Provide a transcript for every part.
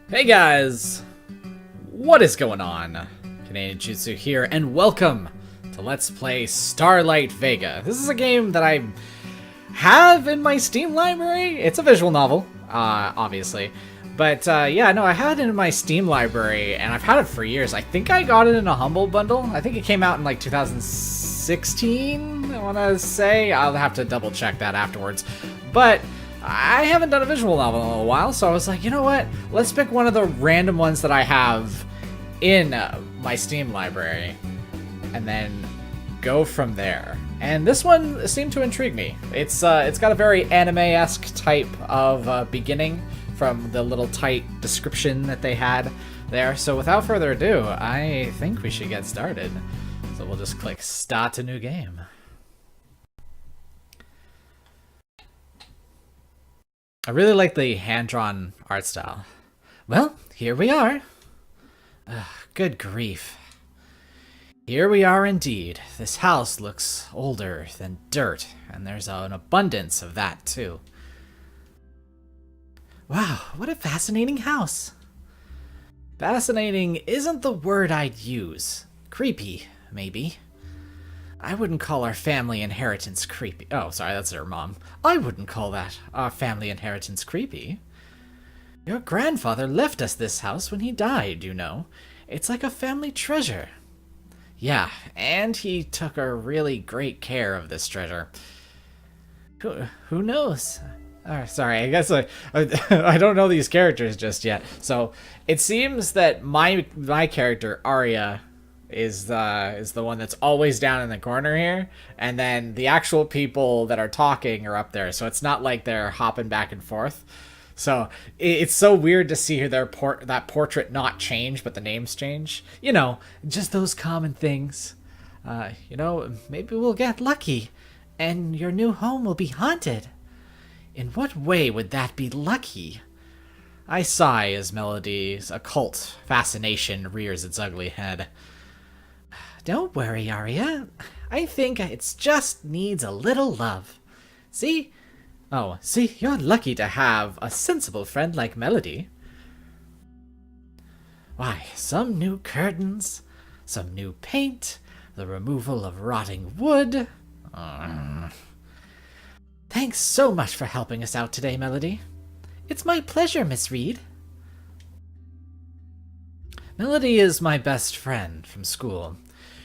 Hey guys! What is going on? CanadianJutsu here, and welcome to Let's Play Starlight Vega. This is a game that I have in my Steam library. It's a visual novel, obviously. But yeah, no, I had it in my Steam library, and I've had it for years. I think I got it in a Humble Bundle. I think it came out in like 2016, I want to say. I'll have to double check that afterwards. But I haven't done a visual novel in a while, so I was like, you know what? Let's pick one of the random ones that I have in my Steam library, and then go from there. And this one seemed to intrigue me. It's got a very anime-esque type of beginning from the little tight description that they had there. So without further ado, I think we should get started. So we'll just click Start a New Game. I really like the hand-drawn art style. Well, here we are. Good grief. Here we are indeed. This house looks older than dirt, and there's an abundance of that too. Wow, what a fascinating house. Fascinating isn't the word I'd use. Creepy, maybe. I wouldn't call our family inheritance creepy. Oh, sorry, that's her mom. I wouldn't call that our family inheritance creepy. Your grandfather left us this house when he died, you know. It's like a family treasure. Yeah, and he took a really great care of this treasure. Who knows? Sorry, I guess I don't know these characters just yet. So it seems that my character, Arya, is the one that's always down in the corner here, and then the actual people that are talking are up there, so it's not like they're hopping back and forth. So it's so weird to see that portrait not change, but the names change. You know, just those common things. You know, maybe we'll get lucky, and your new home will be haunted. In what way would that be lucky? I sigh as Melody's occult fascination rears its ugly head. Don't worry, Arya. I think it just needs a little love. See? Oh, see, you're lucky to have a sensible friend like Melody. Why, some new curtains, some new paint, the removal of rotting wood. Thanks so much for helping us out today, Melody. It's my pleasure, Miss Reed. Melody is my best friend from school.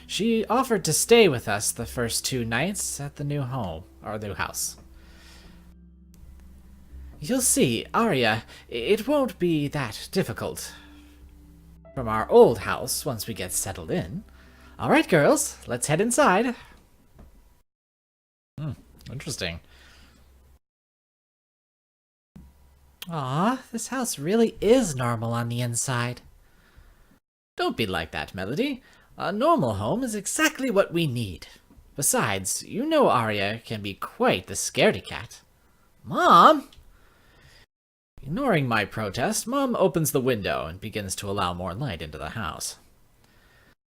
She offered to stay with us the first 2 nights at the new house. You'll see, Arya, it won't be that difficult from our old house once we get settled in. All right, girls, let's head inside. Interesting. Aw, this house really is normal on the inside. Don't be like that, Melody. A normal home is exactly what we need. Besides, you know Arya can be quite the scaredy cat. Mom! Ignoring my protest, Mom opens the window and begins to allow more light into the house.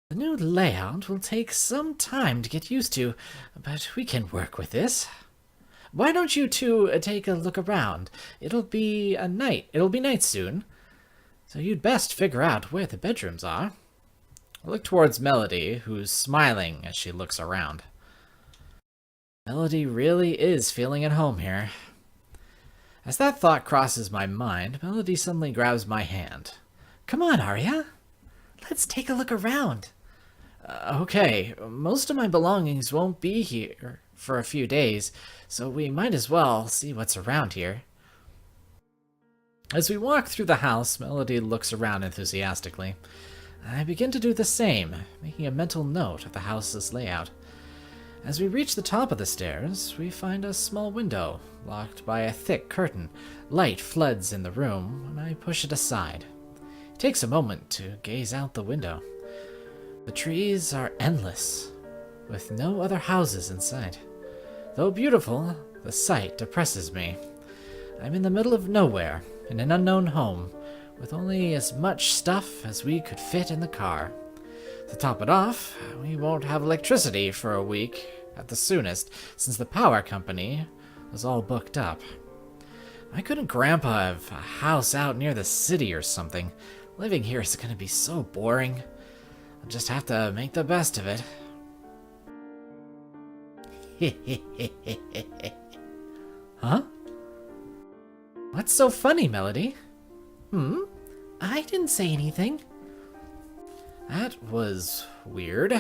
The new layout will take some time to get used to, but we can work with this. Why don't you two take a look around? It'll be night soon, so you'd best figure out where the bedrooms are. I look towards Melody, who's smiling as she looks around. Melody really is feeling at home here. As that thought crosses my mind, Melody suddenly grabs my hand. Come on, Arya. Let's take a look around. Okay, most of my belongings won't be here for a few days, so we might as well see what's around here. As we walk through the house, Melody looks around enthusiastically. I begin to do the same, making a mental note of the house's layout. As we reach the top of the stairs, we find a small window, locked by a thick curtain. Light floods in the room when I push it aside. It takes a moment to gaze out the window. The trees are endless, with no other houses in sight. Though beautiful, the sight depresses me. I'm in the middle of nowhere, in an unknown home, with only as much stuff as we could fit in the car. To top it off, we won't have electricity for a week at the soonest, since the power company was all booked up. Why couldn't Grandpa have a house out near the city or something? Living here is gonna be so boring. I'll just have to make the best of it. Huh? What's so funny, Melody? I didn't say anything. That was weird.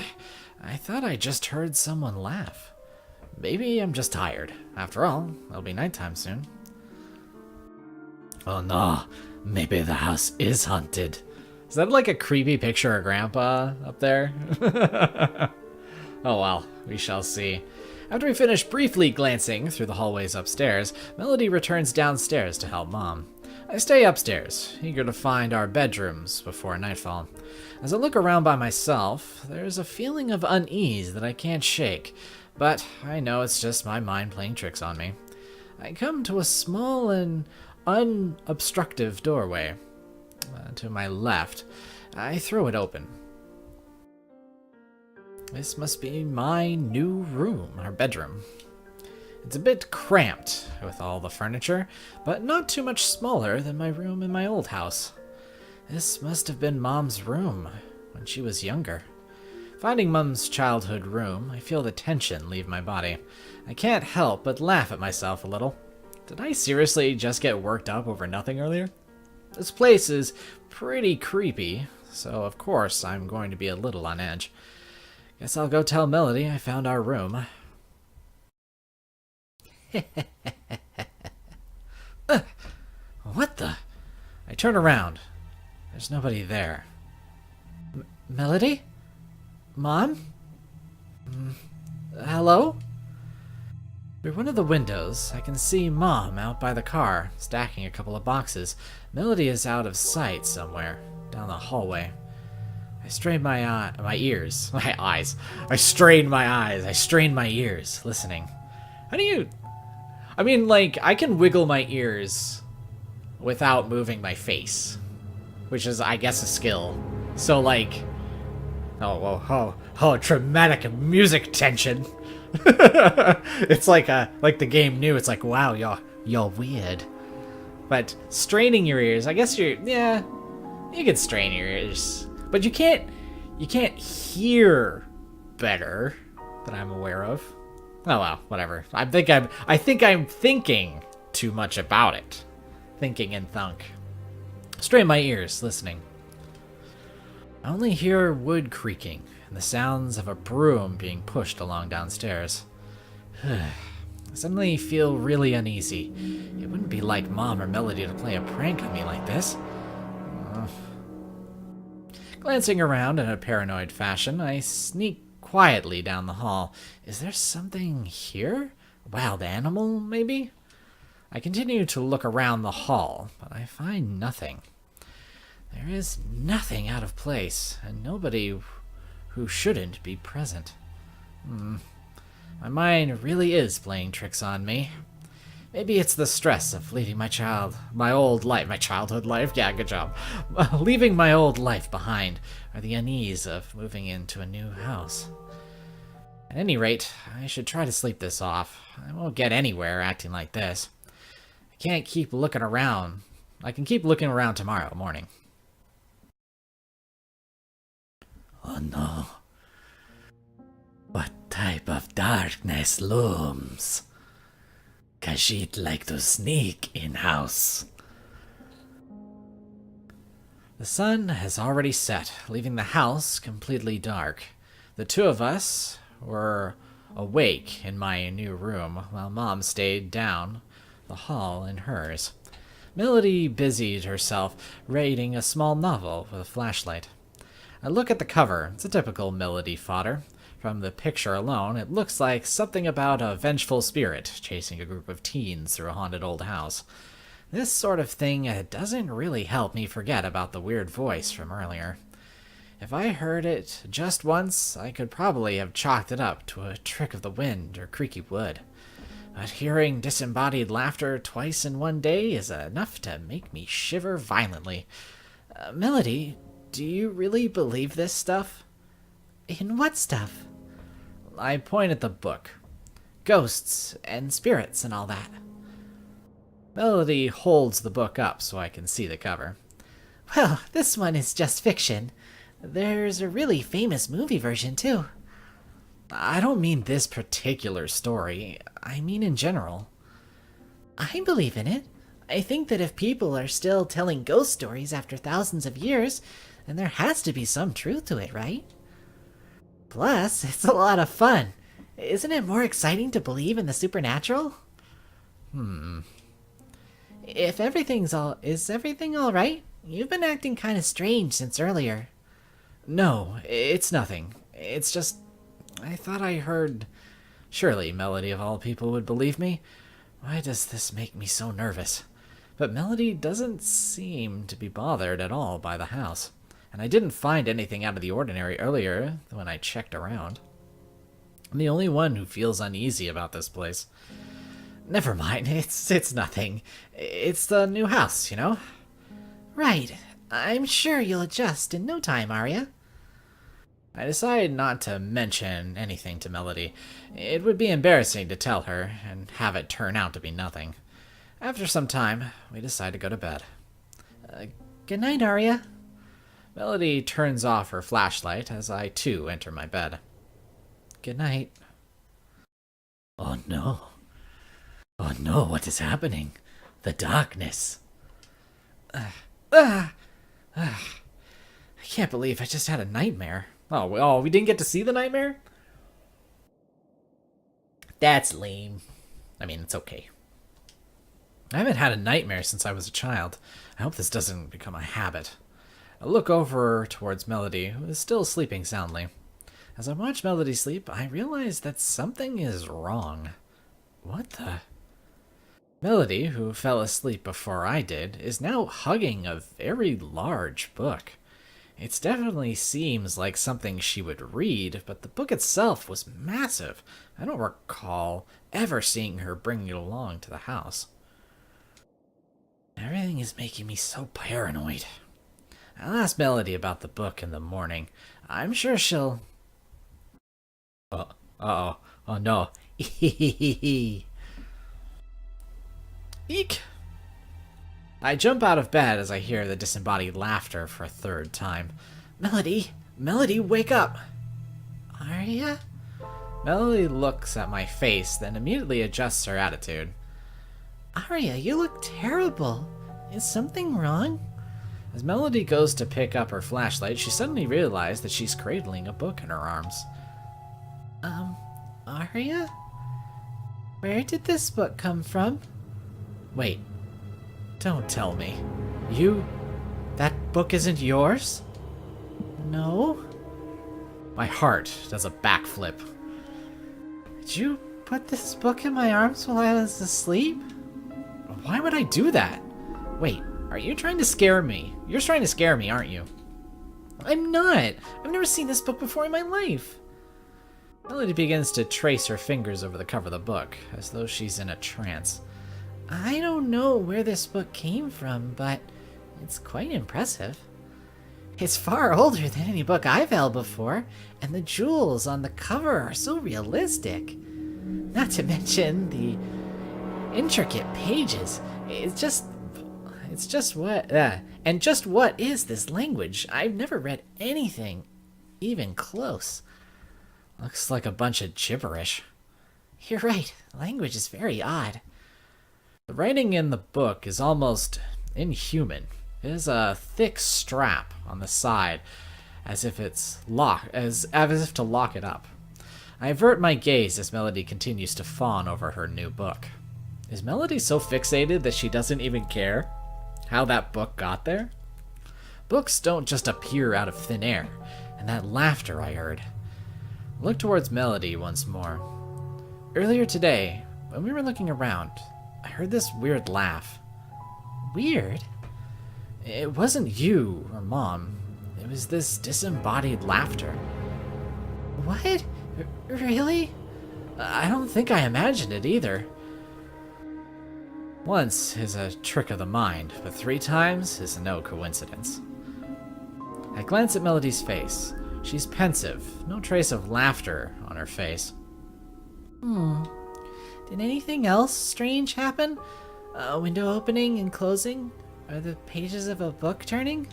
I thought I just heard someone laugh. Maybe I'm just tired. After all, it'll be nighttime soon. Oh no, maybe the house is haunted. Is that like a creepy picture of Grandpa up there? Oh well, we shall see. After we finish briefly glancing through the hallways upstairs, Melody returns downstairs to help Mom. I stay upstairs, eager to find our bedrooms before nightfall. As I look around by myself, there's a feeling of unease that I can't shake, but I know it's just my mind playing tricks on me. I come to a small and unobstructive doorway. To my left, I throw it open. This must be my new room, or bedroom. It's a bit cramped with all the furniture, but not too much smaller than my room in my old house. This must have been Mom's room when she was younger. Finding Mom's childhood room, I feel the tension leave my body. I can't help but laugh at myself a little. Did I seriously just get worked up over nothing earlier? This place is pretty creepy, so of course I'm going to be a little on edge. Guess I'll go tell Melody I found our room. What the? I turn around. There's nobody there. Melody? Mom? Hello? Through one of the windows, I can see Mom out by the car, stacking a couple of boxes. Melody is out of sight somewhere, down the hallway. I strained my ears. I strained my ears, listening. How do you... I mean, like, I can wiggle my ears without moving my face, which is, I guess, a skill. So, like... Oh, dramatic music tension. It's like the game knew. It's like, wow, you're weird. But straining your ears, I guess you can strain your ears, but you can't hear better that I'm aware of. Oh well, whatever. I think I'm thinking too much about it. Thinking and thunk. Strain my ears, listening. I only hear wood creaking and the sounds of a broom being pushed along downstairs. I suddenly feel really uneasy. It wouldn't be like Mom or Melody to play a prank on me like this. Glancing around in a paranoid fashion, I sneak quietly down the hall. Is there something here? A wild animal, maybe? I continue to look around the hall, but I find nothing. There is nothing out of place, and nobody who shouldn't be present. My mind really is playing tricks on me. Maybe it's the stress of leaving my childhood life, yeah, good job, leaving my old life behind, or the unease of moving into a new house. At any rate, I should try to sleep this off. I won't get anywhere acting like this. I can't keep looking around. I can keep looking around tomorrow morning. Oh no. What type of darkness looms? 'Cause she'd like to sneak in-house. The sun has already set, leaving the house completely dark. The two of us were awake in my new room, while Mom stayed down the hall in hers. Melody busied herself reading a small novel with a flashlight. I look at the cover. It's a typical Melody fodder. From the picture alone, it looks like something about a vengeful spirit chasing a group of teens through a haunted old house. This sort of thing doesn't really help me forget about the weird voice from earlier. If I heard it just once, I could probably have chalked it up to a trick of the wind or creaky wood. But hearing disembodied laughter twice in one day is enough to make me shiver violently. Melody, do you really believe this stuff? In what stuff? I point at the book. ghosts and spirits and all that. Melody holds the book up so I can see the cover. Well, this one is just fiction. There's a really famous movie version, too. I don't mean this particular story. I mean in general. I believe in it. I think that if people are still telling ghost stories after thousands of years, then there has to be some truth to it, right? Plus, it's a lot of fun. Isn't it more exciting to believe in the supernatural? Is everything all right? You've been acting kind of strange since earlier. No, it's nothing. It's just, I thought I heard... Surely Melody of all people would believe me. Why does this make me so nervous? But Melody doesn't seem to be bothered at all by the house. And I didn't find anything out of the ordinary earlier when I checked around. I'm the only one who feels uneasy about this place. Never mind, it's nothing. It's the new house, you know? Right. I'm sure you'll adjust in no time, Arya. I decided not to mention anything to Melody. It would be embarrassing to tell her, and have it turn out to be nothing. After some time, we decide to go to bed. Good night, Arya. Melody turns off her flashlight as I, too, enter my bed. Good night. Oh no. Oh no, what is happening? The darkness. I can't believe I just had a nightmare. Oh, we didn't get to see the nightmare? That's lame. I mean, it's okay. I haven't had a nightmare since I was a child. I hope this doesn't become a habit. I look over towards Melody, who is still sleeping soundly. As I watch Melody sleep, I realize that something is wrong. What the... Melody, who fell asleep before I did, is now hugging a very large book. It definitely seems like something she would read, but the book itself was massive. I don't recall ever seeing her bring it along to the house. Everything is making me so paranoid. I'll ask Melody about the book in the morning. I'm sure she'll... Uh-oh. Oh no. Eek. I jump out of bed as I hear the disembodied laughter for a third time. Melody, wake up! Arya? Melody looks at my face, then immediately adjusts her attitude. Arya, you look terrible. Is something wrong? As Melody goes to pick up her flashlight, she suddenly realizes that she's cradling a book in her arms. Arya? Where did this book come from? Wait. Don't tell me. That book isn't yours? No. My heart does a backflip. Did you put this book in my arms while I was asleep? Why would I do that? Wait, are you trying to scare me? You're trying to scare me, aren't you? I'm not. I've never seen this book before in my life. Melody begins to trace her fingers over the cover of the book, as though she's in a trance. I don't know where this book came from, but it's quite impressive. It's far older than any book I've held before, and the jewels on the cover are so realistic. Not to mention the intricate pages. And just what is this language? I've never read anything even close. Looks like a bunch of gibberish. You're right, language is very odd. The writing in the book is almost inhuman. It has a thick strap on the side, as if to lock it up. I avert my gaze as Melody continues to fawn over her new book. Is Melody so fixated that she doesn't even care how that book got there? Books don't just appear out of thin air, and that laughter I heard. I look towards Melody once more. Earlier today, when we were looking around, I heard this weird laugh. Weird? It wasn't you or Mom. It was this disembodied laughter. What? Really? I don't think I imagined it either. Once is a trick of the mind, but 3 times is no coincidence. I glance at Melody's face. She's pensive, no trace of laughter on her face. Did anything else strange happen? A window opening and closing? Are the pages of a book turning?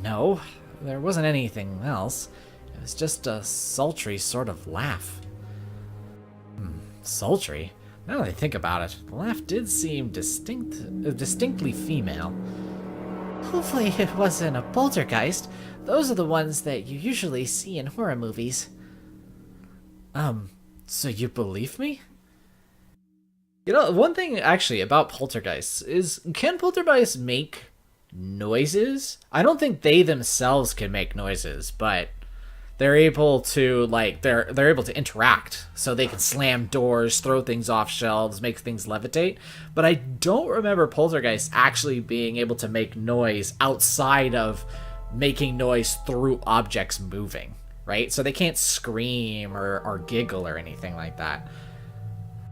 No, there wasn't anything else. It was just a sultry sort of laugh. Sultry? Now that I think about it, the laugh did seem distinctly female. Hopefully it wasn't a poltergeist. Those are the ones that you usually see in horror movies. So you believe me? You know, one thing actually about poltergeists is, can poltergeists make noises? I don't think they themselves can make noises, but they're able to, like, they're able to interact. So they can slam doors, throw things off shelves, make things levitate. But I don't remember poltergeists actually being able to make noise outside of making noise through objects moving, right? So they can't scream or giggle or anything like that.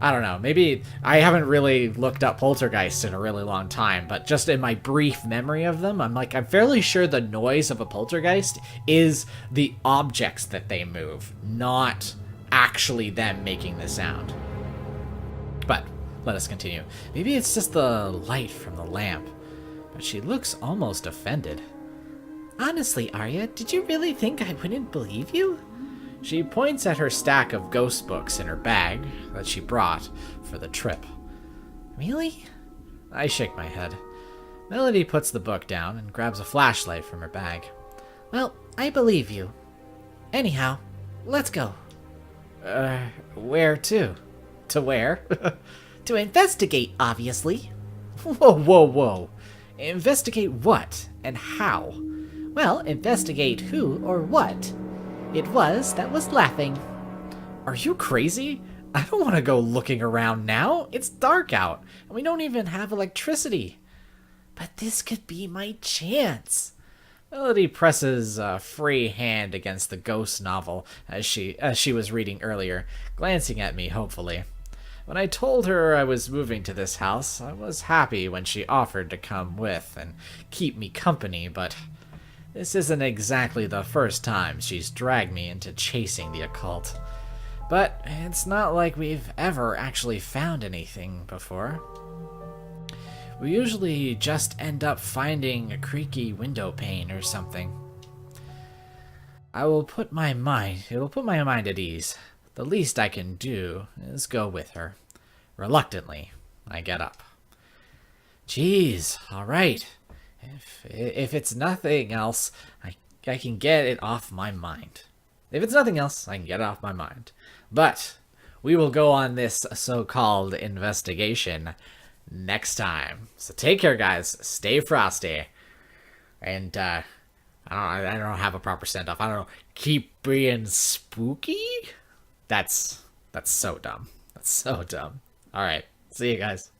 I don't know, maybe I haven't really looked up poltergeists in a really long time, but just in my brief memory of them, I'm fairly sure the noise of a poltergeist is the objects that they move, not actually them making the sound. But let us continue. Maybe it's just the light from the lamp, but she looks almost offended. Honestly, Arya, did you really think I wouldn't believe you? She points at her stack of ghost books in her bag that she brought for the trip. Really? I shake my head. Melody puts the book down and grabs a flashlight from her bag. Well, I believe you. Anyhow, let's go. Where to? To where? To investigate, obviously. Whoa. Investigate what and how? Well, investigate who or what it was that was laughing. Are you crazy? I don't want to go looking around now. It's dark out, and we don't even have electricity. But this could be my chance. Melody presses a free hand against the ghost novel as she was reading earlier, glancing at me hopefully. When I told her I was moving to this house, I was happy when she offered to come with and keep me company, but this isn't exactly the first time she's dragged me into chasing the occult. But it's not like we've ever actually found anything before. We usually just end up finding a creaky window pane or something. It'll put my mind at ease. The least I can do is go with her. Reluctantly, I get up. Geez, all right. If it's nothing else, I can get it off my mind. If it's nothing else, I can get it off my mind. But we will go on this so-called investigation next time. So take care, guys. Stay frosty. And, I don't have a proper send-off. I don't know. Keep being spooky? That's so dumb. That's so dumb. All right. See you guys.